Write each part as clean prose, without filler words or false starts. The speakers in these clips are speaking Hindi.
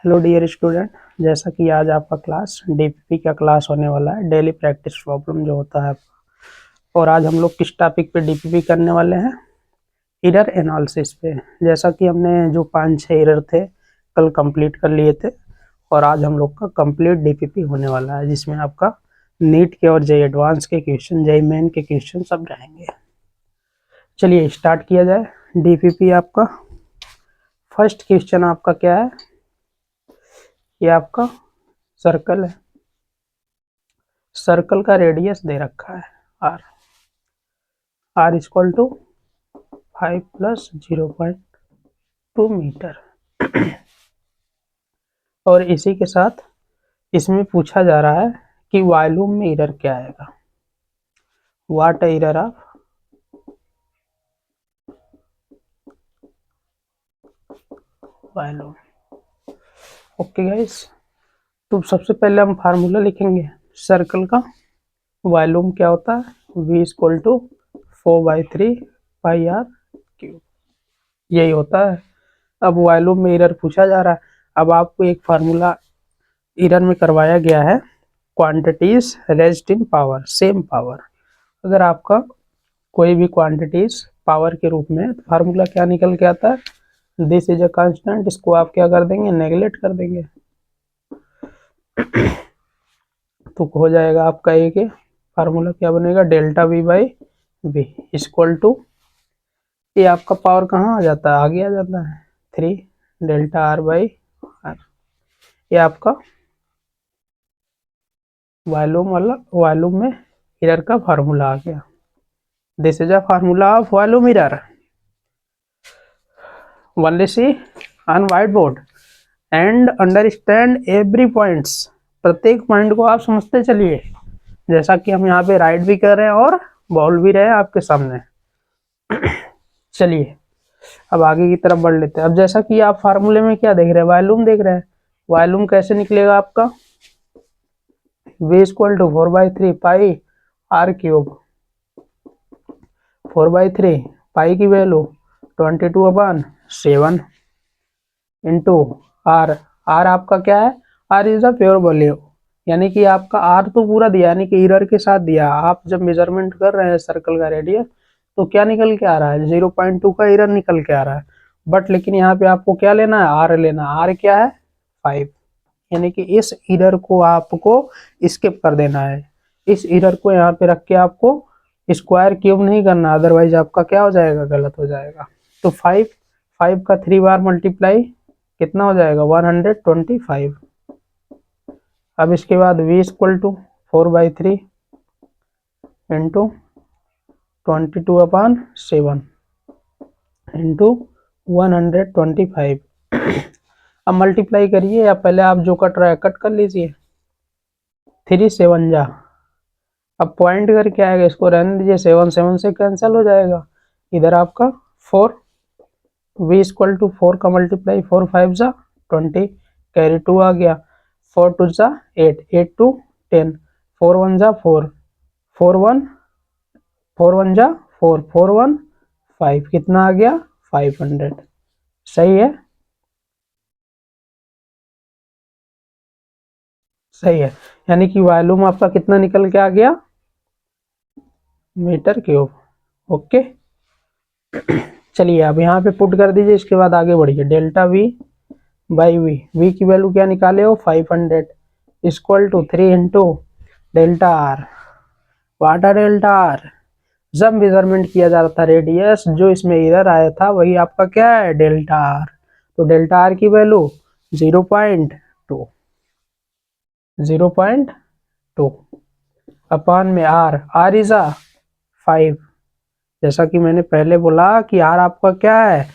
हेलो डियर स्टूडेंट, जैसा कि आज आपका क्लास डीपीपी का क्लास होने वाला है, डेली प्रैक्टिस प्रॉब्लम जो होता है आपका। और आज हम लोग किस टॉपिक पे डीपीपी करने वाले हैं? एरर एनालिसिस पे। जैसा कि हमने जो 5-6 एरर थे कल कंप्लीट कर लिए थे, और आज हम लोग का कंप्लीट डीपीपी होने वाला है, जिसमें आपका नीट के और जेईई एडवांस के क्वेश्चन, जेईई मेन के क्वेश्चन सब रहेंगे। चलिए स्टार्ट किया जाए। डीपीपी आपका फर्स्ट क्वेश्चन आपका क्या है? ये आपका सर्कल है। सर्कल का रेडियस दे रखा है r. R equal to 5 plus 0.2 metre. और इसी के साथ इसमें पूछा जा रहा है कि वॉल्यूम में एरर क्या आएगा। What error of volume. Okay guys, तो सबसे पहले हम फार्मूला लिखेंगे सर्कल का। वॉल्यूम क्या होता है? V equal to 4/3 pi r cube, यही होता है। अब वॉल्यूम में एरर पूछा जा रहा है। अब आपको एक फार्मूला एरर में करवाया गया है, quantities raised in power, same power. अगर आपका कोई भी क्वांटिटीज पावर के रूप में, फार्मूला क्या निकल के आता है? This is a constant. इसको आप क्या कर देंगे? नेगलेक्ट कर देंगे। तो हो जाएगा आपका एक फार्मूला क्या बनेगा? Delta V by V equal to, ये आपका पावर कहाँ आ जाता है? आगे आ जाता है 3 डेल्टा आर बाई आर। ये आपका वॉल्यूम वाला, वॉल्यूम में एरर का फार्मूला आ गया। This is a formula of volume error. Only see on white board and understand every points. प्रत्येक पॉइंट को आप समझते चलिए, जैसा कि हम यहाँ पे राइट भी कर रहे हैं और बोल भी रहे हैं आपके सामने। चलिए अब आगे की तरफ बढ़ लेते हैं। अब जैसा कि आप फार्मूले में क्या देख रहे हैं? वॉल्यूम देख रहे हैं। वॉल्यूम कैसे निकलेगा आपका? V equal to 4/3 pi r cube. 4/3 pi की वैल्यू 22/7 इंटू आर। आर आपका क्या है? R is a pure volume, यानी कि आपका आर तो पूरा दिया, यानी कि एरर के साथ दिया। आप जब मेजरमेंट कर रहे हैं सर्कल का रेडियस, तो क्या निकल के आ रहा है? 0.2 का एरर निकल के आ रहा है। बट लेकिन यहाँ पे आपको क्या लेना है? आर लेना। आर क्या है? 5, यानी कि इस एरर को आपको स्किप कर देना है। इस एरर को यहाँ पे रख के आपको स्क्वायर क्यूब नहीं करना, अदरवाइज आपका क्या हो जाएगा? गलत हो जाएगा। तो 5 का 3 बार मल्टीप्लाई कितना हो जाएगा? 125। अब इसके बाद V equal to 4/3 into 22/7 into 125। अब मल्टीप्लाई करिए, या पहले आप जो कट रहा है कट कर लीजिए। 3 7 जा। अब पॉइंट करके आएगा, इसको रहने दीजिए, 7 7 से कैंसिल हो जाएगा। इधर आपका 4, V इक्वल टू 4 का मल्टीप्लाई 4 5 जा 20, कैरी 2 आ गया। 4 2 जा 8, 8 2 10, 4 1 जा 4, 4 1 4 1 जा 4, 4 1 5, कितना आ गया? 500। सही है, सही है। यानी कि वॉल्यूम आपका कितना निकल के आ गया? Metre cube. ओके, चलिए अब यहाँ पे पुट कर दीजिए। इसके बाद आगे बढ़िए। Delta V by V, V की वैल्यू क्या निकाले हो? 500 equal to 3 into delta r. What r delta r? जब मेजरमेंट किया जा रहा था रेडियस, जो इसमें एरर आया था वही आपका क्या है? Delta R. तो डेल्टा आर की वैल्यू 0.2, 0.2 अपॉन में आर। आर इज आ 5। जैसा कि मैंने पहले बोला कि आर आपका क्या है?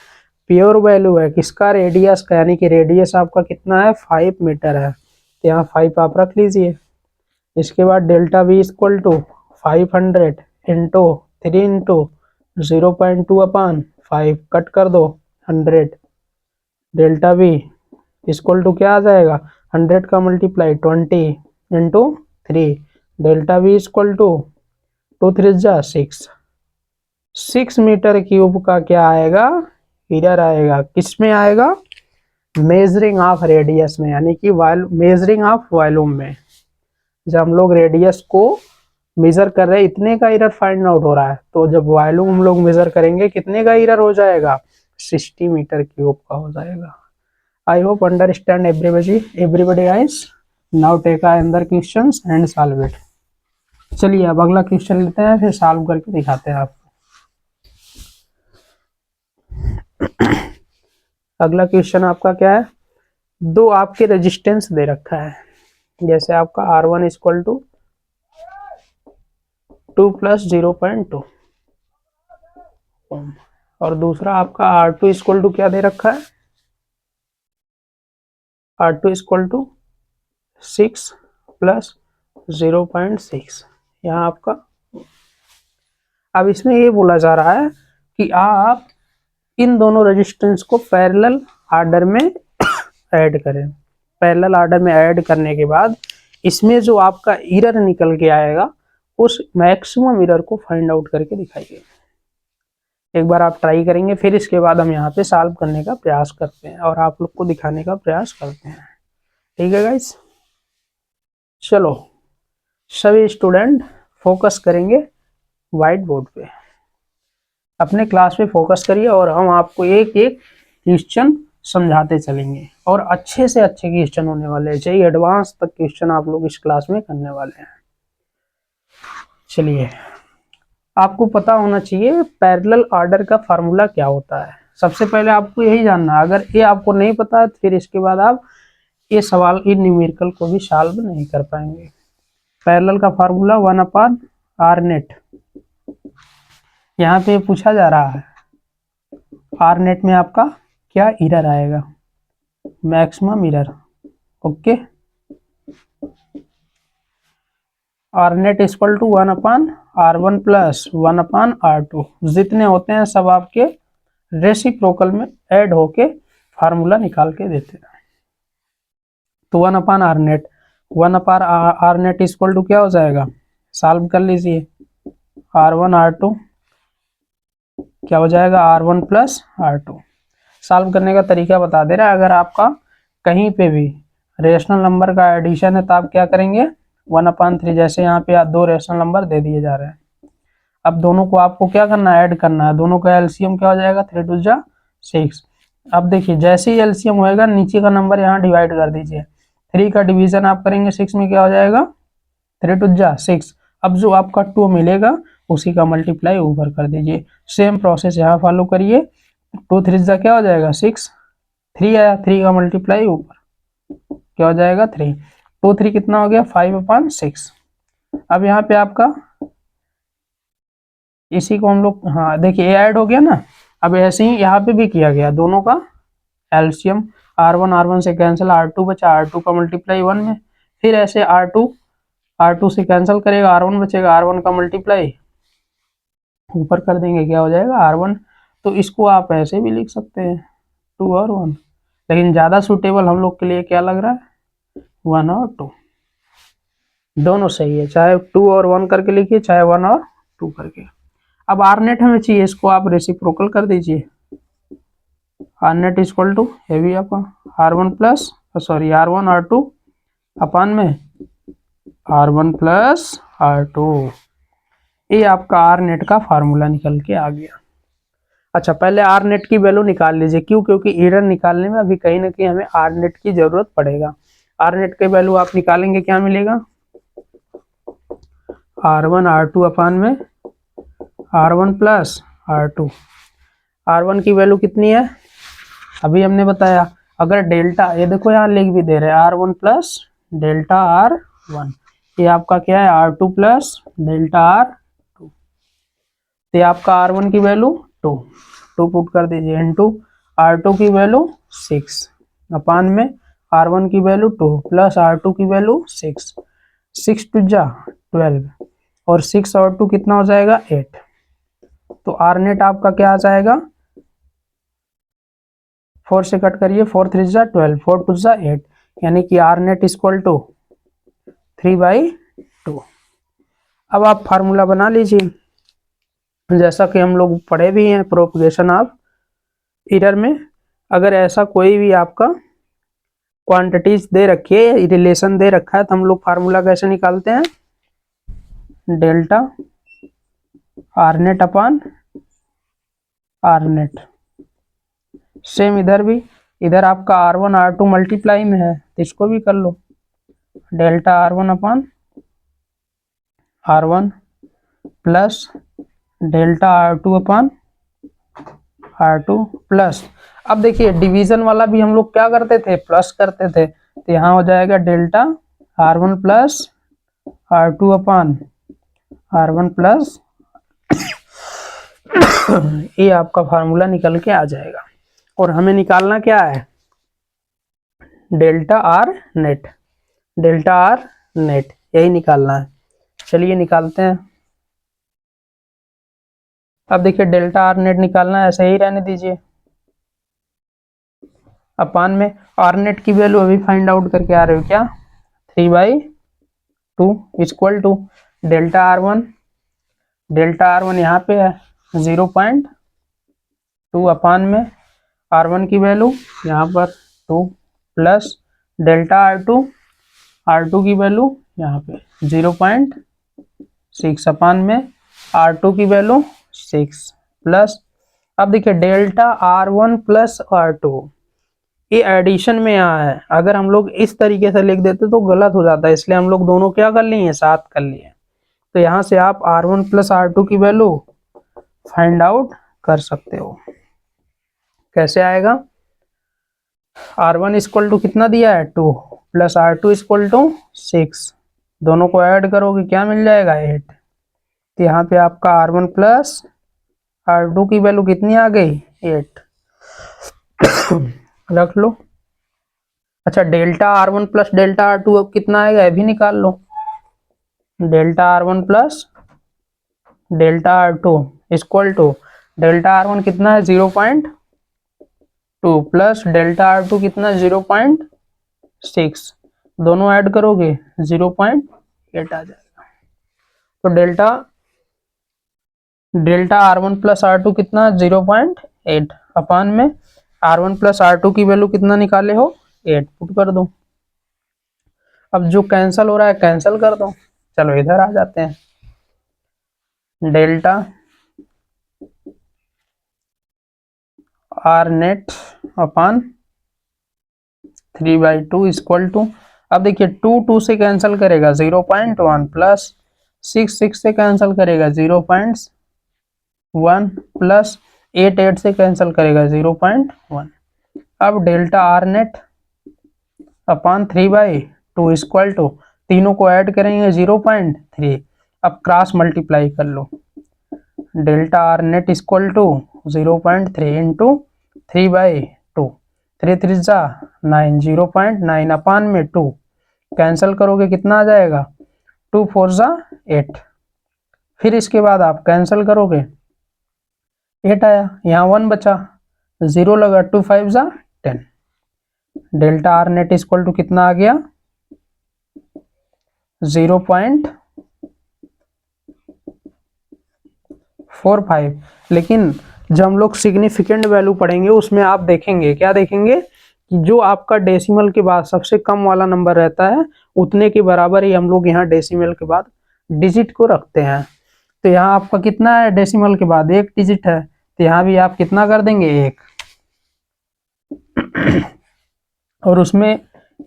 प्योर वैल्यू है किसका? रेडियस का, यानी कि रेडियस आपका कितना है? 5 मीटर है। तो यहाँ 5 आप रख लीजिए। इसके बाद delta V equal to 500 into 3 into 0.2 upon 5, cut कर दो 100। डेल्टा वी इक्वल टू क्या आ जाएगा? 100 का multiply 20 into 3। Delta V equal to 2 3 जा 6, 6 मीटर क्यूब का क्या आएगा? एरर आएगा। किस में आएगा? मेजरिंग ऑफ रेडियस में, यानी कि मेजरिंग ऑफ वॉल्यूम में जब हम लोग रेडियस को मेजर कर रहे हैं इतने का एरर फाइंड आउट हो रहा है, तो जब वॉल्यूम हम लोग मेजर करेंगे कितने का एरर हो जाएगा, 60 मीटर क्यूब का हो जाएगा। I hope understand everybody guys. Now take another questions and solve it. चलिए अब अगला क्वेश्चन लेते हैं, फिर सॉल्व करके दिखाते हैं आपको। अगला क्वेश्चन आपका क्या है, दो आपके रेजिस्टेंस दे रखा है, जैसे आपका R1 इक्वल टू 2 प्लस 0.2 और दूसरा आपका R2 इक्वल टू क्या दे रखा है, R2 इक्वल टू 6 प्लस 0.6। यहाँ आपका अब इसमें ये बोला जा रहा है कि आप इन दोनों रेजिस्टेंस को पैरेलल ऑर्डर में ऐड करें। पैरेलल ऑर्डर में ऐड करने के बाद इसमें जो आपका एरर निकल के आएगा उस मैक्सिमम एरर को फाइंड आउट करके दिखाइए। एक बार आप ट्राई करेंगे, फिर इसके बाद हम यहाँ पे सॉल्व करने का प्रयास करते हैं और आप लोग को दिखाने का प्रयास करते हैं। ठीक है गाइस, चलो सभी स्टूडेंट फोकस करेंगे व्हाइट बोर्ड पे, अपने क्लास पे फोकस करिए और हम आपको एक एक क्वेश्चन समझाते चलेंगे और अच्छे से अच्छे क्वेश्चन होने वाले हैं, चाहिए एडवांस तक क्वेश्चन आप लोग इस क्लास में करने वाले हैं। चलिए, आपको पता होना चाहिए पैरेलल ऑर्डर का फार्मूला क्या होता है। सबसे पहले आपको यही जानना है, अगर ये आपको नहीं पता है तो फिर इसके बाद आप ये सवाल इन न्यूमेरिकल को भी सॉल्व नहीं कर पाएंगे। पैरेलल का फार्मूला 1/r नेट, यहाँ पे पूछा जा रहा है आर नेट में आपका क्या एरर आएगा, maximum error. Okay, r net equal to 1/r1 plus 1/r2, जितने होते हैं सब आपके रेसिप्रोकल में ऐड होके फार्मूला निकाल के देते हैं। तो 1/r net, 1/r net equal to क्या हो जाएगा, सॉल्व कर लीजिए, r1 r2 क्या हो जाएगा, r1 प्लस r2। सॉल्व करने का तरीका बता दे रहा है, अगर आपका कहीं पे भी रेशनल नंबर का एडिशन है तो आप क्या करेंगे, 1/3, जैसे यहाँ पे दो रेशनल नंबर दे दिए जा रहे हैं। अब दोनों को आपको क्या करना है, ऐड करना है, दोनों का एलसीएम क्या हो जाएगा, 3 2 जा 6। अब देखिए जैसे ही एलसीएम होएगा नीचे का नंबर यहाँ डिवाइड कर दीजिए, 3 का डिवीजन आप करेंगे 6 में, क्या हो जाएगा 3 2 जा 6। अब जो आपका 2 मिलेगा उसी का मल्टीप्लाई ऊपर कर दीजिए। सेम प्रोसेस यहाँ फॉलो करिए, 2 3 जा क्या हो जाएगा 6, 3 आया, 3 का मल्टीप्लाई ऊपर क्या हो जाएगा 3, 2 3 कितना हो गया 5/6। अब यहाँ पे आपका इसी को हम लोग, हाँ देखिए ये ऐड हो गया ना। अब ऐसे ही यहाँ पे भी किया गया, दोनों का एलसीएम, r1 से कैंसिल, r2 बचा, r2 का मल्टीप्लाई 1 में, फिर ऐसे r2 से कैंसिल करेगा, r1 बचेगा, r1 का मल्टीप्लाई ऊपर कर देंगे, क्या हो जाएगा r1। तो इसको आप ऐसे भी लिख सकते हैं 2 और 1, लेकिन ज़्यादा सूटेबल हम लोग के लिए क्या लग रहा है, 1 और 2, दोनों सही है, चाहे 2 और 1 करके लिखिए चाहे 1 और 2 करके। अब आर नेट हमें चाहिए, इसको आप रेसिप्रोकल कर दीजिए, r net equal to heavy upon r1 plus r1 r2 upon में r1 प्लस r2। ये आपका आर नेट का फार्मूला निकल के आ गया। अच्छा, पहले आर नेट की वैल्यू निकाल लीजिए, क्यों, क्योंकि एरर निकालने में अभी कहीं ना कहीं हमें आर नेट की जरूरत पड़ेगा। आर नेट की वैल्यू आप निकालेंगे, क्या मिलेगा, r1 r2 अपान में r1 प्लस r2। r1 की वैल्यू कितनी है, अभी हमने बताया, अगर डेल्टा, ये देखो यहाँ लिख भी दे रहे हैं r1 प्लस डेल्टा r1, ये आपका क्या है r2 प्लस डेल्टा r2। तो आपका r1 की वैल्यू 2 पुट कर दीजिए, इनटू r2 की वैल्यू 6 अपान में r1 की वैल्यू 2 प्लस r2 की वैल्यू 6, 6 2 जा 12 और 6 और 2 कितना हो जाएगा 8। तो आर नेट आपका क्या आ जाएगा, 4 से कट करिए, 4 3 जा 12, 4 2 जा 8, यानी कि आर नेट इक्वल टू 3/2। अब आप फार्मूला बना लीजिए, जैसा कि हम लोग पढ़े भी हैं प्रोपगेशन ऑफ एरर में, अगर ऐसा कोई भी आपका क्वांटिटीज दे रखी है, रिलेशन दे रखा है, तो हम लोग फार्मूला कैसे निकालते हैं, delta R net upon R net. Same इधर भी, इधर आपका R1 R2 मल्टीप्लाई में है तो इसको भी कर लो, delta R1 upon R1 plus delta R2 upon R2 plus, अब देखिए डिवीजन वाला भी हम लोग क्या करते थे, प्लस करते थे, तो यहाँ हो जाएगा delta R1 plus R2 upon R1 plus ये आपका फार्मूला निकल के आ जाएगा। और हमें निकालना क्या है, delta R net, delta R net यही निकालना है। चलिए निकालते हैं। अब देखिए डेल्टा आर नेट निकालना है, ऐसे ही रहने दीजिए। अपान में आर नेट की वैल्यू अभी फाइंड आउट करके आ रहे हो क्या, 3/2 equal to delta R one यहाँ पे है 0.2 अपान में R1 की वैल्यू यहाँ पर 2 प्लस डेल्टा R2 की वैल्यू यहाँ पे 0.6 अपान में R2 की वैल्यू 6 प्लस, अब देखिए डेल्टा R1 प्लस R2 ये एडिशन में यहाँ है, अगर हम लोग इस तरीके से लिख देते तो गलत हो जाता है, इसलिए हम लोग दोनों क्या कर लिए, साथ कर लिए। तो यहाँ से आप R1 प्लस R2 की वैल्यू फाइंड आउट कर सकते हो। कैसे आएगा, R1 इक्वल टू कितना दिया है 2 प्लस R2 इक्वल टू 6, दोनों को ऐड करोगे क्या मिल जाएगा 8। तो यहाँ पे आपका R1 प्लस R2 की वैल्यू कितनी आ गई 8 रख लो। अच्छा delta R1 plus delta R2 अब कितना आएगा ये भी निकाल लो, delta R1 plus delta R2 equal to delta R1 कितना है 0.2 प्लस डेल्टा R2 कितना 0.6, दोनों ऐड करोगे 0.8 आ जाएगा। तो डेल्टा R1 प्लस R2 कितना 0.8 अपान में R1 प्लस R2 की वैल्यू कितना निकाले हो 8 पुट कर दो। अब जो कैंसिल हो रहा है कैंसिल कर दो। चलो इधर आ जाते हैं, delta R net upon 3/2 equal to, अब देखिए 2 से कैंसिल करेगा 0.1 प्लस 6 से कैंसिल करेगा 0.1 प्लस 8 से कैंसिल करेगा 0.1। अब delta R net upon 3/2 equal to, तीनों को ऐड करेंगे 0.3, अब क्रॉस मल्टीप्लाई कर लो, delta R net equal to 0.3 into 3/2, 3 3 जा 9, 0.9 अपान में 2 कैंसिल करोगे कितना आ जाएगा 2 4 जा 8, फिर इसके बाद आप कैंसिल करोगे 8 आया, यहाँ 1 बचा, 0 लगा, 2 5 जा 10, delta R net equal to कितना आ गया 0.45। लेकिन जब हम लोग सिग्निफिकेंट वैल्यू पढ़ेंगे उसमें आप देखेंगे, क्या देखेंगे कि जो आपका डेसिमल के बाद सबसे कम वाला नंबर रहता है उतने के बराबर ही हम लोग यहाँ डेसिमल के बाद डिजिट को रखते हैं। तो यहाँ आपका कितना है डेसिमल के बाद 1 डिजिट है, तो यहाँ भी आप कितना कर देंगे 1 और उसमें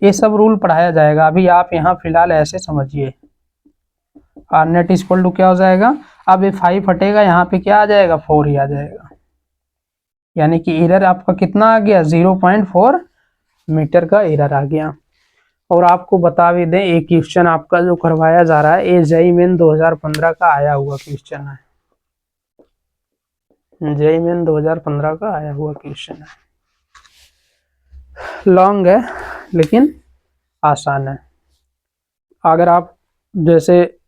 ये सब रूल पढ़ाया जाएगा। अभी आप यहाँ फिलहाल ऐसे समझिए, आर नेट इक्वल टू क्या हो जाएगा, अब ये 5 हटेगा, यहाँ पे क्या आ जाएगा 4 ही आ जाएगा, यानी कि एरर आपका कितना आ गया 0.4 मीटर का एरर आ गया। और आपको बता भी दें एक क्वेश्चन आपका जो करवाया जा रहा है ये जेईई मेन 2015 का आया हुआ क्वेश्चन है, जेईई मेन 2015 का आया हुआ क्वेश्चन है, लॉन्ग है लेकिन आसान है। अगर आप जैसे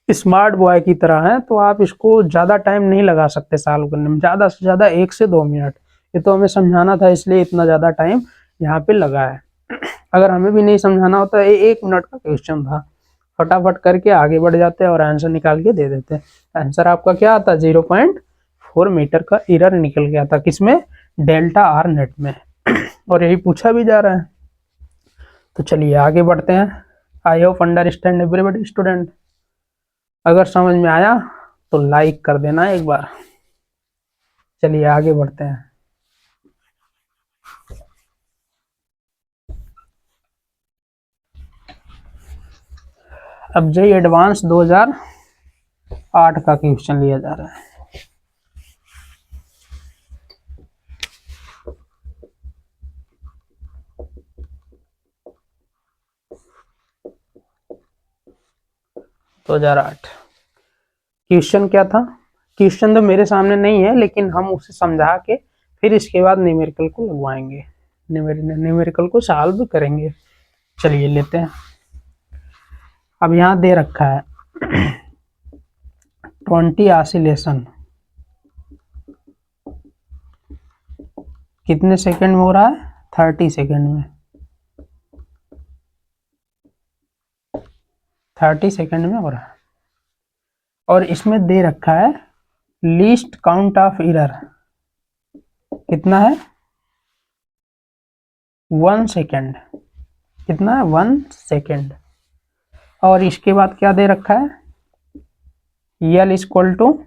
स्मार्ट बॉय की तरह हैं तो आप इसको ज़्यादा टाइम नहीं लगा सकते सॉल्व करने में, ज़्यादा से ज़्यादा 1 से 2 मिनट। ये तो हमें समझाना था इसलिए इतना ज़्यादा टाइम यहाँ पे लगा है, अगर हमें भी नहीं समझाना होता ये 1 मिनट का क्वेश्चन था, फटाफट करके आगे बढ़ जाते और आंसर निकाल के दे देते। आंसर आपका क्या आता 0.4 मीटर का एरर निकल गया था, किसमें डेल्टा आर नेट में, और यही पूछा भी जा रहा है। तो चलिए आगे बढ़ते हैं। आई होप अंडरस्टैंड एवरीबॉडी स्टूडेंट। अगर समझ में आया तो लाइक कर देना एक बार। चलिए आगे बढ़ते हैं। अब जेईई एडवांस 2008 का क्वेश्चन लिया जा रहा है। क्वेश्चन क्या था? क्वेश्चन तो मेरे सामने नहीं है, लेकिन हम उसे समझा के फिर इसके बाद न्यूमेरिकल को लगवाएंगे, न्यूमेरिकल को सॉल्व करेंगे। चलिए लेते हैं। अब यहाँ दे रखा है 20 ऑसिलेशन कितने सेकंड में हो रहा है? 30 सेकंड में। 30 सेकंड में हो रहा है। और इसमें दे रखा है लीस्ट काउंट ऑफ एरर कितना है? 1 सेकेंड। कितना है? 1 सेकेंड। और इसके बाद क्या दे रखा है? यल इक्वल टू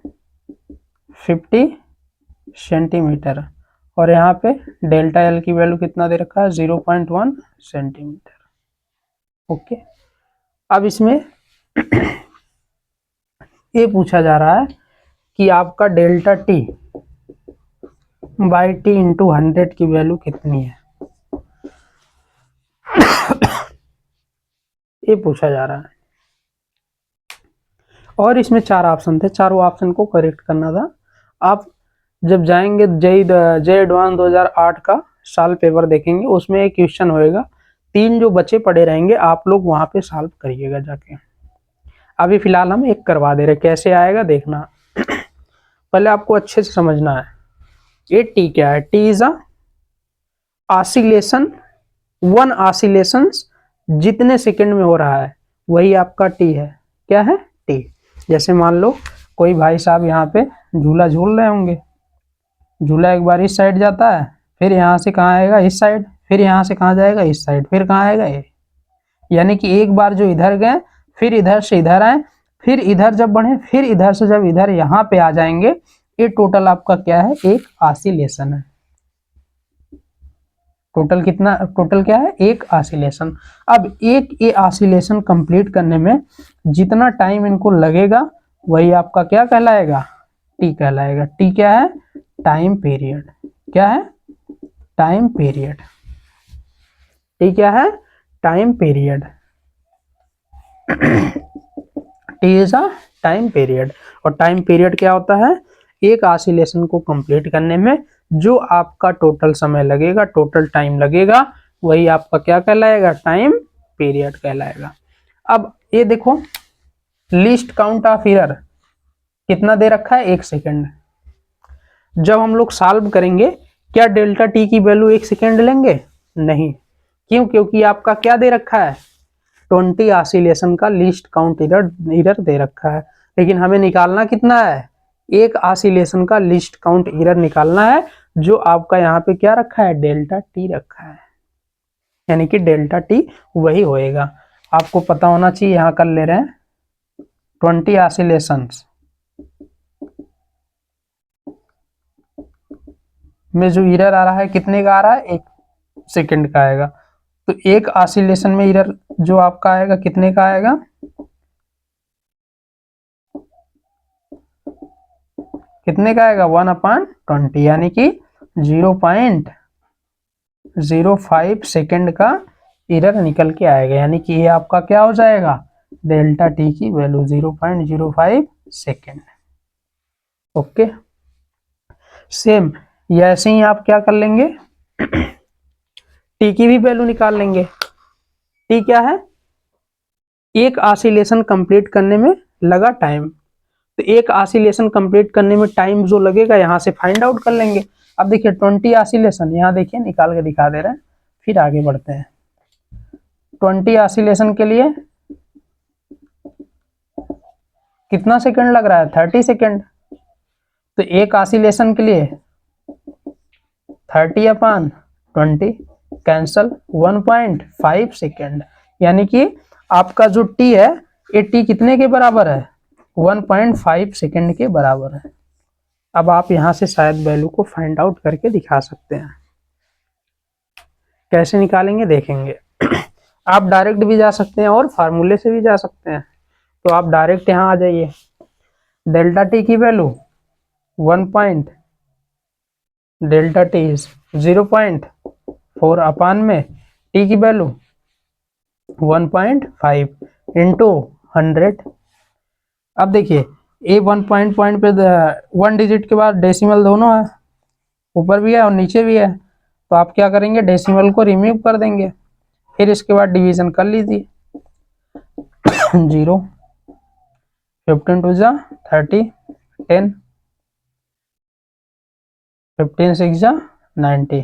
50 सेंटीमीटर, और यहाँ पे डेल्टा एल की वैल्यू कितना दे रखा है? 0.1 सेंटीमीटर। ओके। अब इसमें ये पूछा जा रहा है कि आपका delta T by T into 100 की वैल्यू कितनी है, ये पूछा जा रहा है। और इसमें 4 ऑप्शन थे, चारों ऑप्शन को करेक्ट करना था। आप जब जाएंगे जेईई एडवांस 2008 का साल पेपर देखेंगे, उसमें एक क्वेश्चन होएगा, 3 जो बचे पड़े रहेंगे आप लोग वहां पे सॉल्व करिएगा जाके। अभी फिलहाल हम एक करवा दे रहे, कैसे आएगा देखना। पहले आपको अच्छे से समझना है ये टी क्या है। T is a oscillation, 1 oscillation जितने सेकंड में हो रहा है वही आपका टी है। क्या है? टी। जैसे मान लो कोई भाई साहब यहाँ पे झूला झूल रहे होंगे, झूला एक बार इस साइड जाता है, फिर यहाँ से कहाँ आएगा? इस साइड, फिर यहाँ से कहाँ जाएगा? इस साइड, फिर कहाँ आएगा? ये। यानी कि एक बार जो इधर गए, फिर इधर से इधर आए, फिर इधर जब बढ़े, फिर इधर से जब इधर यहाँ पे आ जाएंगे, ये टोटल आपका क्या है? एक ऑसिलेशन है। टोटल कितना? टोटल क्या है? एक ऑसिलेशन। अब एक ये ऑसिलेशन कंप्लीट करने में जितना टाइम इनको लगेगा वही आपका क्या कहलाएगा? टी कहलाएगा। टी क्या है? Time period. क्या है? Time period. टी क्या है? Time period. T is a time period. और टाइम पीरियड क्या होता है? एक ऑसिलेशन को कंप्लीट करने में जो आपका टोटल समय लगेगा, टोटल टाइम लगेगा, वही आपका क्या कहलाएगा? टाइम पीरियड कहलाएगा। अब ये देखो, लीस्ट काउंट ऑफ एरर कितना दे रखा है? 1 सेकेंड। जब हम लोग सॉल्व करेंगे, क्या डेल्टा टी की वैल्यू 1 सेकेंड लेंगे? नहीं। क्यों? क्योंकि आपका क्या दे रखा है? 20 ऑसिलेशन का लीस्ट काउंट एरर दे रखा है। लेकिन हमें निकालना कितना है? एक ऑसिलेशन का लीस्ट काउंट एरर निकालना है, जो आपका यहाँ पे क्या रखा है? डेल्टा टी रखा है। यानी कि डेल्टा टी वही होएगा। आपको पता होना चाहिए। यहाँ कर ले रहे हैं 20 ऑसिलेशंस में जो एरर आ रहा है कितने का आ रहा है? 1 सेकेंड का आएगा। तो एक ऑसिलेशन में एरर जो आपका आएगा कितने का आएगा? कितने का आएगा? 1/20, यानी कि 0.05 सेकेंड का एरर निकल के आएगा। यानी कि ये आपका क्या हो जाएगा? डेल्टा टी की वैल्यू 0.05 सेकेंड। ओके। सेम ऐसे ही आप क्या कर लेंगे? टी की भी वैल्यू निकाल लेंगे। टी क्या है? एक ऑसिलेशन कंप्लीट करने में लगा टाइम, तो एक ऑसिलेशन कंप्लीट करने में टाइम जो लगेगा यहाँ से फाइंड आउट कर लेंगे। अब देखिए 20 ऑसिलेशन, यहाँ देखिए निकाल के दिखा दे रहे हैं, फिर आगे बढ़ते हैं। 20 ऑसिलेशन के लिए कितना सेकंड लग रहा है? 30 सेकंड। तो एक ऑसिलेशन के लिए 30/20 कैंसल 1.5 सेकेंड, यानी कि आपका जो टी है ये टी कितने के बराबर है, 1.5 सेकेंड के बराबर है। अब आप यहां से शायद वैल्यू को फाइंड आउट करके दिखा सकते हैं। कैसे निकालेंगे देखेंगे। आप डायरेक्ट भी जा सकते हैं और फार्मूले से भी जा सकते हैं। तो आप डायरेक्ट यहाँ आ जाइए, डेल्टा टी की value 1 point, delta T is 0.4 अपान में टी की वैल्यू 1.5 इंटू 100। अब देखिए ए 1 पॉइंट पे 1 डिजिट के बाद डेसिमल दोनों है, ऊपर भी है और नीचे भी है, तो आप क्या करेंगे डेसिमल को रिमूव कर देंगे, फिर इसके बाद डिवीजन कर लीजिए। 0 15 टू जा 30, 10 15 6 जा 90,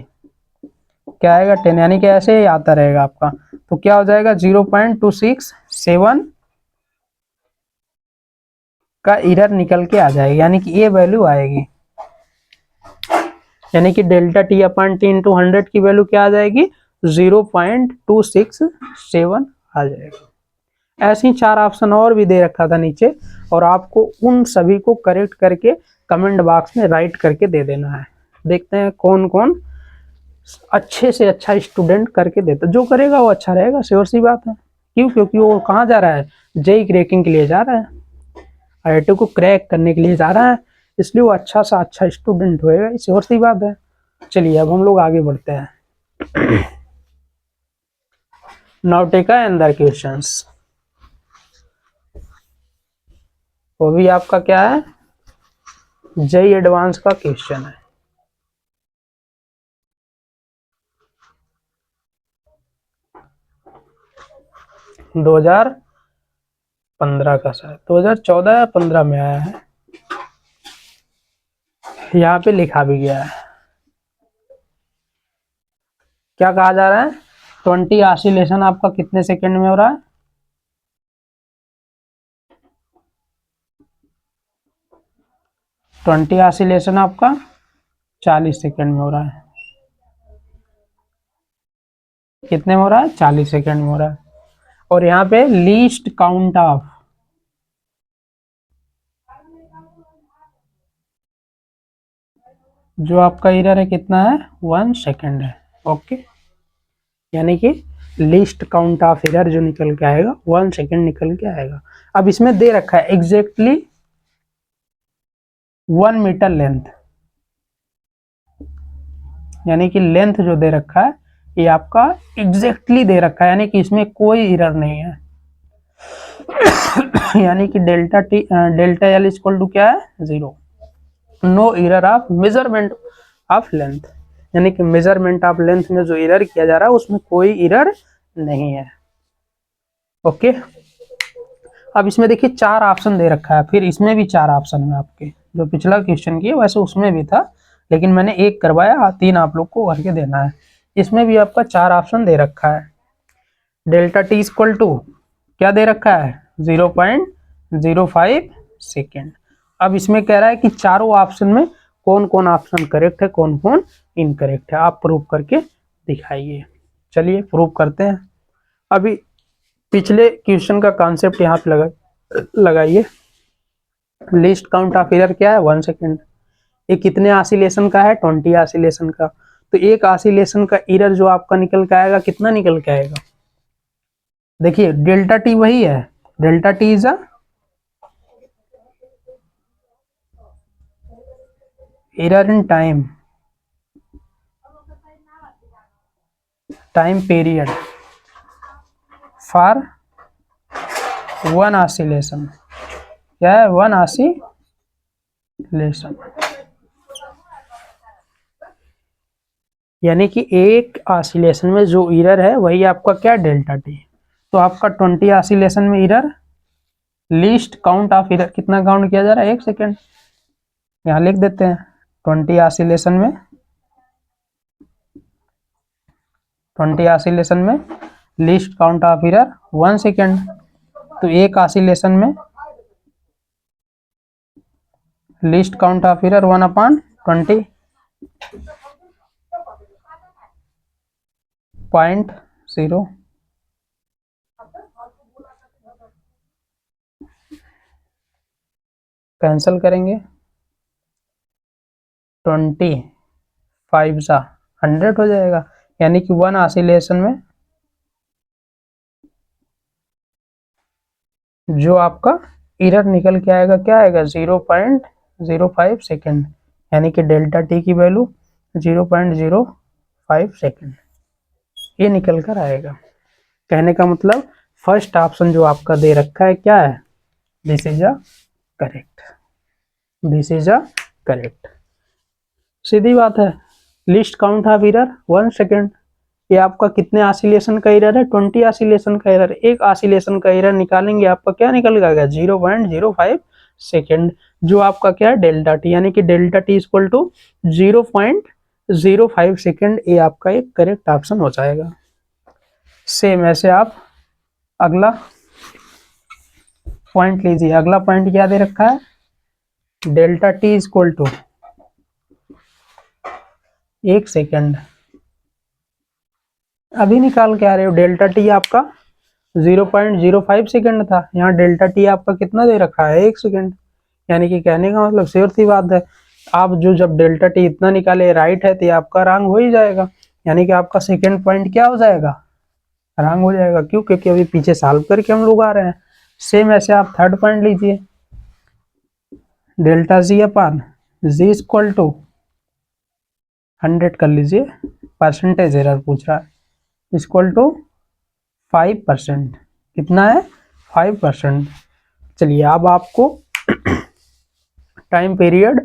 क्या आएगा 10, यानी कि ऐसे ही आता रहेगा आपका। तो क्या हो जाएगा 0.267 का एरर निकल के आ जाएगा, यानी कि ये वैल्यू आएगी, यानी कि delta T upon T into 100 की वैल्यू क्या आ जाएगी 0.267 आ जाएगा। ऐसे ही 4 ऑप्शन और भी दे रखा था नीचे, और आपको उन सभी को करेक्ट करके कमेंट बॉक्स में राइट करके दे देना है। देखते हैं कौन कौन अच्छे से अच्छा स्टूडेंट करके देता, जो करेगा वो अच्छा रहेगा, श्योर सी बात है। क्यों, क्योंकि वो कहाँ जा रहा है, जेई क्रैकिंग के लिए जा रहा है, आईआईटी को क्रैक करने के लिए जा रहा है, इसलिए वो अच्छा सा अच्छा स्टूडेंट होएगा, श्योर सी बात है। चलिए अब हम लोग आगे बढ़ते हैं। नाउ टेक अनदर क्वेश्चंस, वो भी आपका क्या है, जेई एडवांस का क्वेश्चन है। दो 2015 का, शायद 2014 या 15 में आया है, यहाँ पे लिखा भी गया है। क्या कहा जा रहा है, 20 ऑसिलेशन आपका कितने सेकंड में हो रहा है, 20 ऑसिलेशन आपका 40 सेकंड में हो रहा है। कितने में हो रहा है, 40 सेकंड में हो रहा है। और यहाँ पे लीस्ट काउंट ऑफ, जो आपका एरर है कितना है 1 सेकंड है। ओके, यानी कि लीस्ट काउंट ऑफ एरर जो निकल के आएगा 1 सेकंड निकल के आएगा। अब इसमें दे रखा है एग्जैक्टली 1 मीटर लेंथ, यानी कि लेंथ जो दे रखा है ये आपका एग्जैक्टली दे रखा है, यानी कि इसमें कोई एरर नहीं है। यानी कि डेल्टा एल इक्वल टू क्या है 0, no error of measurement of length, यानी कि मेजरमेंट ऑफ लेंथ में जो एरर किया जा रहा है उसमें कोई एरर नहीं है। ओके, अब इसमें देखिए 4 ऑप्शन दे रखा है, फिर इसमें भी 4 ऑप्शन है आपके, जो पिछला क्वेश्चन किए वैसे उसमें भी था, लेकिन मैंने एक करवाया, 3 आप लोग को करके देना है। इसमें भी आपका 4 ऑप्शन दे रखा है। डेल्टा टी इक्वल टू क्या दे रखा है 0.05 सेकेंड। अब इसमें कह रहा है कि चारों ऑप्शन में कौन कौन ऑप्शन करेक्ट है, कौन कौन इनकरेक्ट है, आप प्रूव करके दिखाइए। चलिए प्रूव करते हैं। अभी पिछले क्वेश्चन का कॉन्सेप्ट यहाँ पे लगाइए। लिस्ट काउंट ऑफ एरर क्या है 1 सेकेंड, ये कितने ऑसिलेशन का है 20 ऑसिलेशन का, तो एक ऑसिलेशन का एरर जो आपका निकल के आएगा कितना निकल के आएगा, देखिए डेल्टा टी वही है, delta T is a error in time period for 1 oscillation, क्या है 1 ऑसिलेशन, यानी कि एक ऑसिलेशन में जो एरर है वही आपका क्या डेल्टा टी। तो आपका 20 ऑसिलेशन में error, least count of error कितना काउंट किया जा रहा है 1 सेकेंड, यहाँ लिख देते हैं 20 ऑसिलेशन में least count of error 1 second, तो एक ऑसिलेशन में least count of error 1/20, 0.0 cancel करेंगे, 25 सा 100 हो जाएगा, यानी कि 1 ऑसिलेशन में जो आपका एरर निकल के आएगा क्या आएगा 0.05 सेकेंड, यानी कि डेल्टा टी की वैल्यू 0.05 सेकेंड ये निकल कर आएगा। कहने का मतलब फर्स्ट ऑप्शन जो आपका दे रखा है क्या है, this is a correct, this is a correct. सीधी बात है, least count of error 1 second, ये आपका कितने ऑसिलेशन का एरर है, 20 ऑसिलेशन का एरर, एक ऑसिलेशन का एरर निकालेंगे आपका क्या निकल जाएगा 0.05 सेकेंड, जो आपका क्या है डेल्टा टी, यानी कि delta T equal to 0.05 second, ये आपका एक करेक्ट ऑप्शन हो जाएगा। सेम ऐसे आप अगला पॉइंट लीजिए, अगला पॉइंट क्या दे रखा है, delta T equal to 1 second, अभी निकाल के आ रहे हो, डेल्टा टी आपका 0.05 सेकेंड था, यहाँ डेल्टा टी आपका कितना दे रखा है 1 सेकेंड, यानी कि कहने का मतलब श्योर सी बात है, आप जो जब डेल्टा टी इतना निकाले राइट है तो ये आपका रॉन्ग हो ही जाएगा, यानी कि आपका सेकेंड पॉइंट क्या हो जाएगा, रॉन्ग हो जाएगा। क्यों, क्योंकि अभी पीछे सॉल्व करके हम लोग आ रहे हैं। सेम ऐसे आप थर्ड पॉइंट लीजिए, delta G upon G equal to 100 कर लीजिए, परसेंटेज एरर पूछ रहा है, इक्वल टू 5%, कितना है 5%। चलिए अब आपको टाइम पीरियड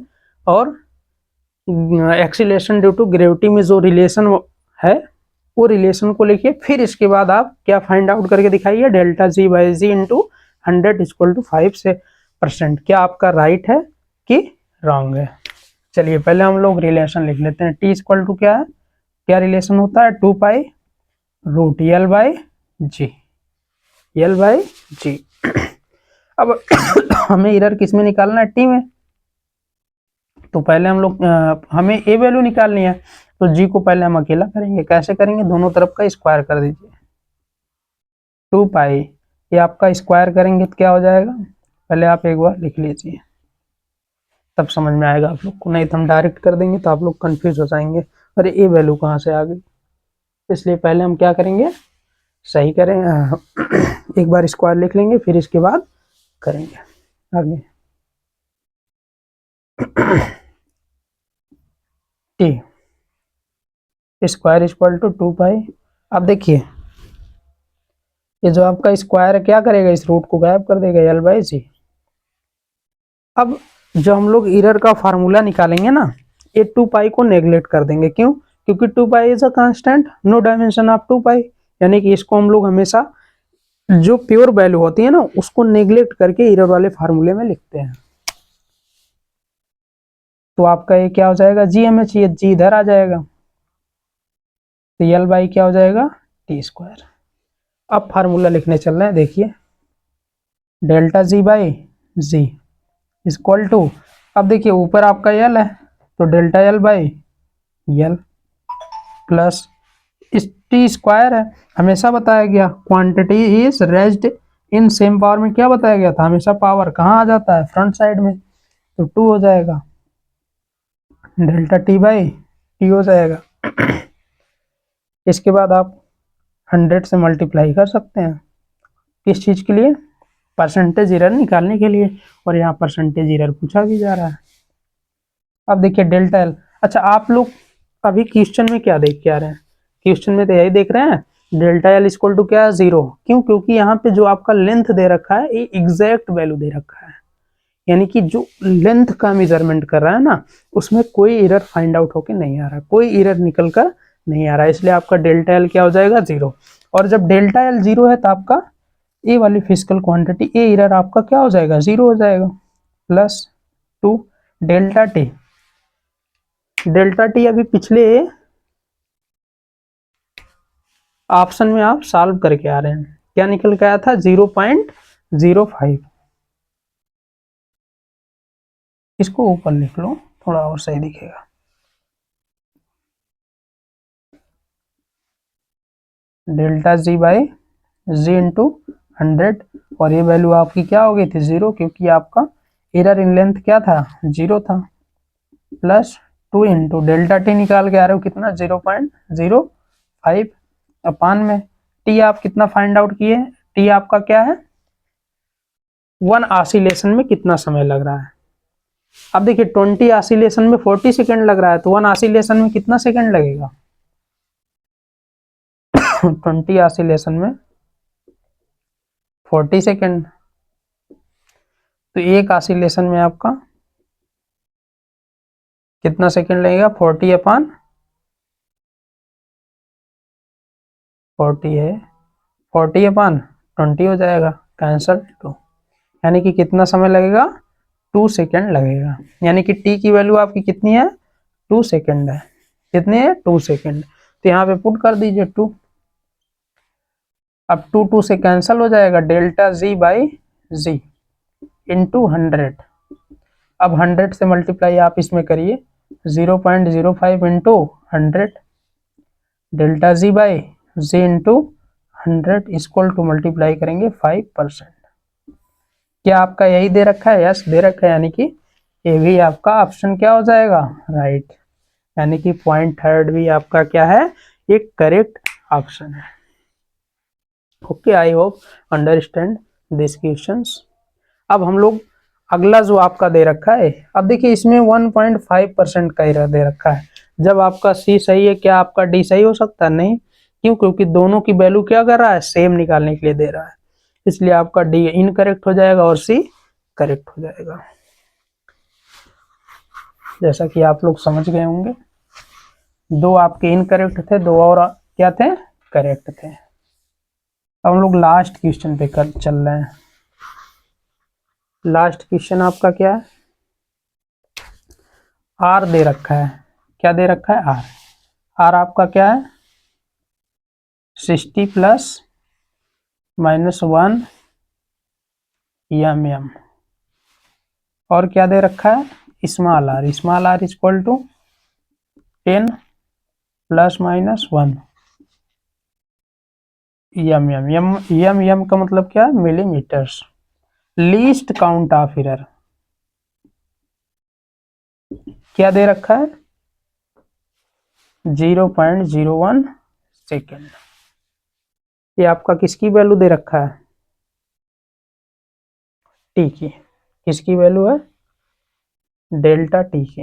और एक्सीलरेशन ड्यू टू ग्रेविटी में जो रिलेशन है वो रिलेशन को लिखिए, फिर इसके बाद आप क्या फाइंड आउट करके दिखाइए, delta G by G into 100 equal to 5%, क्या आपका राइट है कि रॉन्ग है। चलिए पहले हम लोग रिलेशन लिख लेते हैं, टी इक्वल टू क्या है, क्या रिलेशन होता है 2 pi root L by g, L by g. अब हमें एरर किस में निकालना है, टी में, तो पहले हम लोग हमें ए वैल्यू निकालनी है, तो जी को पहले हम अकेला करेंगे, कैसे करेंगे, दोनों तरफ का स्क्वायर कर दीजिए, 2 पाई, ये आपका स्क्वायर करेंगे तो क्या हो जाएगा, पहले आप एक बार लिख लीजिए तब समझ में आएगा आप लोग को, नहीं तो हम डायरेक्ट कर देंगे तो आप लोग कंफ्यूज हो जाएंगे, अरे ए वैल्यू कहाँ से आ गई, इसलिए पहले हम क्या करेंगे, सही करें एक बार स्क्वायर लिख लेंगे, फिर इसके बाद करेंगे आगे। टी स्क्वायर इक्वल टू 2 पाई, अब देखिए ये जो आपका स्क्वायर है क्या करेगा, इस रूट को गायब कर देगा, एल बाई जी। अब जो हम लोग एरर का फार्मूला निकालेंगे ना, ये 2 पाई को नेग्लेक्ट कर देंगे, क्यों, क्योंकि 2 pi is a constant, no dimension of 2 pi, यानी कि इसको हम लोग हमेशा जो प्योर वैल्यू होती है ना उसको नेग्लेक्ट करके एरर वाले फार्मूले में लिखते हैं। तो आपका ये क्या हो जाएगा, जी एम एच, ये जी इधर आ जाएगा, तो एल बाई क्या हो जाएगा टी स्क्वायर। अब फार्मूला लिखने चल रहे हैं, देखिए delta G by G equal to, अब देखिए ऊपर आपका एल है तो delta L by L plus इस टी स्क्वायर है, हमेशा बताया गया quantity is raised in same power में, क्या बताया गया था, हमेशा पावर कहाँ आ जाता है फ्रंट साइड में, तो 2 हो जाएगा, डेल्टा टी बाई टी हो जाएगा। इसके बाद आप 100 से मल्टीप्लाई कर सकते हैं, किस चीज़ के लिए, परसेंटेज एरर निकालने के लिए, और यहाँ परसेंटेज एरर पूछा भी जा रहा है। अब देखिए डेल्टा एल, अच्छा आप लोग अभी क्वेश्चन में क्या देख के आ रहे हैं, क्वेश्चन में तो यही देख रहे हैं डेल्टा एल इक्वल टू क्या है 0, क्यों, क्योंकि यहाँ पे जो आपका लेंथ दे रखा है ये एग्जैक्ट वैल्यू दे रखा है, यानी कि जो लेंथ का मेजरमेंट कर रहा है ना उसमें कोई एरर फाइंड आउट होके नहीं आ रहा, कोई एरर निकल कर नहीं आ रहा, इसलिए आपका डेल्टा एल क्या हो जाएगा 0, और जब डेल्टा एल 0 है तो आपका ए वाली फिजिकल क्वांटिटी ए एरर आपका क्या हो जाएगा 0 हो जाएगा, plus 2 delta T, delta T अभी पिछले ऑप्शन में आप सॉल्व करके आ रहे हैं, क्या निकल के आया था 0.05, इसको ऊपर लिख लो थोड़ा और सही दिखेगा। Delta G by G into 100, और ये वैल्यू आपकी क्या हो गई थी 0, क्योंकि आपका एरर इन लेंथ क्या था 0 था, प्लस 2 इंटू डेल्टा टी निकाल के आ रहे हो कितना 0.05 अपान में टी आप कितना फाइंड आउट किए, टी आपका क्या है 1 ऑसिलेशन में कितना समय लग रहा है। अब देखिए 20 ऑसिलेशन में 40 सेकंड लग रहा है, तो 1 ऑसिलेशन में कितना सेकंड लगेगा 20 ऑसिलेशन में 40 सेकंड, तो एक ऑसिलेशन में आपका कितना सेकंड लगेगा 40 अपान 40 है 40 अपान 20 हो जाएगा, कैंसल 2, यानी कि कितना समय लगेगा 2 सेकंड लगेगा, यानी कि टी की वैल्यू आपकी कितनी है 2 सेकंड है, कितनी है 2 सेकंड, तो यहाँ पे पुट कर दीजिए 2, अब 2 से कैंसल हो जाएगा, delta G by G into 100, अब 100 से मल्टीप्लाई आप इसमें करिए 0.05 into 100, delta G by G into 100 equal to multiply करेंगे 5%। क्या आपका यही दे रखा है, यस दे रखा है, यानी कि ये भी आपका ऑप्शन क्या हो जाएगा राइट, यानी कि पॉइंट थर्ड भी आपका क्या है एक करेक्ट ऑप्शन है। Okay, I hope understand this questions. अब हम लोग अगला जो आपका दे रखा है, अब देखिए इसमें 1.5% का एरर दे रखा है, जब आपका सी सही है क्या आपका डी सही हो सकता है, नहीं, क्यों, क्योंकि दोनों की वैल्यू क्या कर रहा है सेम निकालने के लिए दे रहा है, इसलिए आपका डी इनकरेक्ट हो जाएगा और सी करेक्ट हो जाएगा, जैसा कि आप लोग समझ गए होंगे। दो आपके इनकरेक्ट थे, दो और क्या थे करेक्ट थे। अब हम लोग लास्ट क्वेश्चन पे चल रहे हैं। लास्ट क्वेश्चन आपका क्या है, आर दे रखा है, क्या दे रखा है आर, आर आपका क्या है 60 प्लस -1 mm, और क्या दे रखा है small R equal to 10 plus -1 mm का मतलब क्या है millimetres. Least count of error क्या दे रखा है 0.01 सेकेंड, ये आपका किसकी वैल्यू दे रखा है टी की, किसकी वैल्यू है डेल्टा टी की,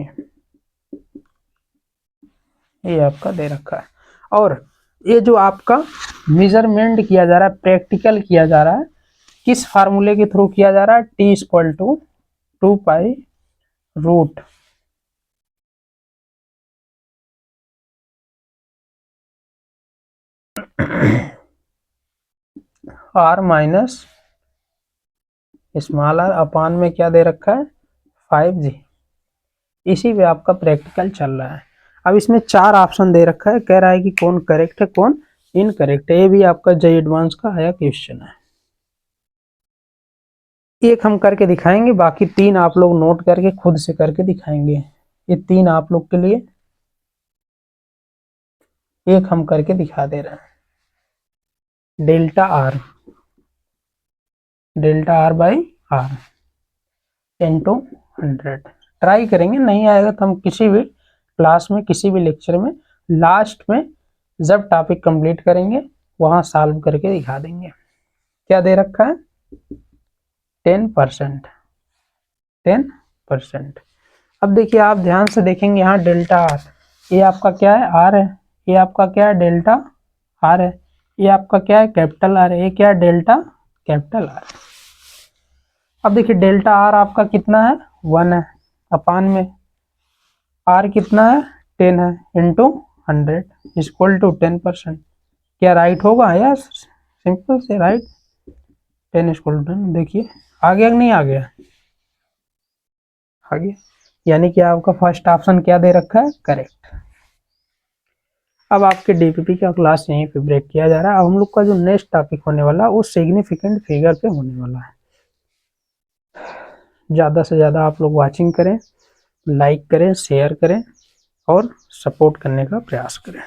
ये आपका दे रखा है। और ये जो आपका मेजरमेंट किया जा रहा है प्रैक्टिकल किया जा रहा है किस फार्मूले के थ्रू किया जा रहा है, T equal to 2 pi root R minus small R upon में क्या दे रखा है 5G, इसी पे आपका प्रैक्टिकल चल रहा है। अब इसमें 4 ऑप्शन दे रखा है, कह रहा है कि कौन करेक्ट है कौन इनकरेक्ट है, ये भी आपका जेईई एडवांस का आया क्वेश्चन है। एक हम करके दिखाएंगे, बाकी 3 आप लोग नोट करके खुद से करके दिखाएंगे, ये 3 आप लोग के लिए एक हम करके दिखा दे रहे हैं। Delta R by R into 100 try करेंगे, नहीं आएगा तो हम किसी भी क्लास में किसी भी लेक्चर में लास्ट में जब टॉपिक कंप्लीट करेंगे वहां सॉल्व करके दिखा देंगे। क्या दे रखा है 10%। अब देखिए आप ध्यान से देखेंगे यहाँ डेल्टा आर, ये आपका क्या है आर है, ये आपका क्या है डेल्टा आर है, ये आपका क्या है कैपिटल आर है, ये क्या है डेल्टा कैपिटल आर। अब देखिए डेल्टा आर आपका कितना है 1 है अपान में आर कितना है 10 है इंटू 100 इक्वल टू 10%, क्या राइट होगा या सिंपल से राइट 10 इक्वल टू 10। देखिए आ गया कि नहीं आ गया, आ गया, यानी कि आपका फर्स्ट ऑप्शन क्या दे रखा है करेक्ट। अब आपके डीपीपी का क्लास यहीं पे ब्रेक किया जा रहा है। अब हम लोग का जो नेक्स्ट टॉपिक होने वाला है वो सिग्निफिकेंट फिगर पे होने वाला है। ज़्यादा से ज़्यादा आप लोग वाचिंग करें, लाइक करें, शेयर करें और सपोर्ट करने का प्रयास करें।